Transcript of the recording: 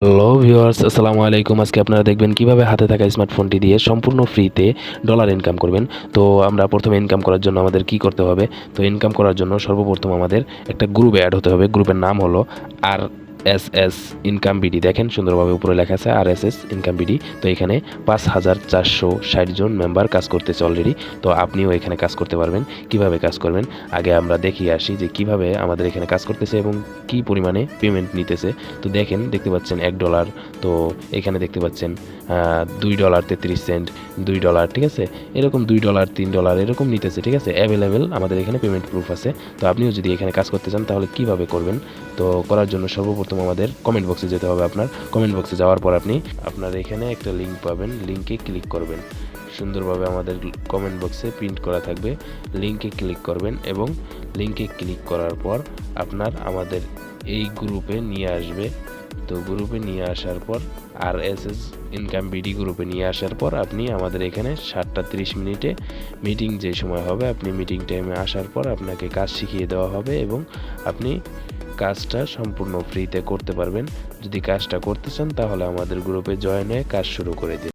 Hello viewers, আসসালামু আলাইকুম। আজকে আপনারা দেখবেন কিভাবে হাতে থাকা স্মার্টফোনটি দিয়ে সম্পূর্ণ ফ্রিতে ডলার ইনকাম করবেন। তো আমরা প্রথমে ইনকাম করার জন্য আমাদের কি করতে হবে? তো ইনকাম করার জন্য সর্বপ্রথম আমাদের একটা গ্রুপে অ্যাড হতে হবে। গ্রুপের নাম হলো RSS ইনকাম বিডি। দেখেন সুন্দরভাবে উপরে লেখা আছে RSS ইনকাম বিডি। তো এখানে ৫,৪৬০ জন মেম্বার কাজ করতেছে অলরেডি। তো আপনিও এখানে কাজ করতে পারবেন। কিভাবে কাজ করবেন আগে আমরা দেখিয়ে আসি যে কিভাবে আমাদের এখানে কাজ করতেছে এবং কি পরিমাণে পেমেন্ট নিতেছে। তো দেখতে পাচ্ছেন $1। তো এখানে দেখতে পাচ্ছেন $2.33, $2, ঠিক আছে? এরকম $2, $3 এরকম নিতেছে, ঠিক আছে? অ্যাভেলেবেল আমাদের এখানে পেমেন্ট প্রুফ আছে। তো আপনিও যদি এখানে কাজ করতে চান তাহলে কিভাবে করবেন? তো করার জন্য সর্বপ্রথম আমাদের কমেন্ট বক্সে যেতে হবে আপনার। কমেন্ট বক্সে যাওয়ার পর আপনার এখানে একটা লিঙ্ক পাবেন। লিঙ্কে ক্লিক করবেন। সুন্দরভাবে আমাদের কমেন্ট বক্সে প্রিন্ট করা থাকবে। লিঙ্কে ক্লিক করবেন এবং লিঙ্কে ক্লিক করার পর আমাদের এই গ্রুপে নিয়ে আসবে। তো গ্রুপে নিয়ে আসার পর RSS ইনকাম বিডি গ্রুপে নিয়ে আসার পর আপনি আমাদের এখানে 7:30 মিটিং যে সময় হবে আপনি মিটিং টাইমে আসার পর আপনাকে কাজ শিখিয়ে দেওয়া হবে এবং আপনি কাজটা সম্পূর্ণ ফ্রিতে করতে পারবেন। যদি কাজটা করতে চান তাহলে আমাদের গ্রুপে জয়েন হয়ে কাজ শুরু করে দিন।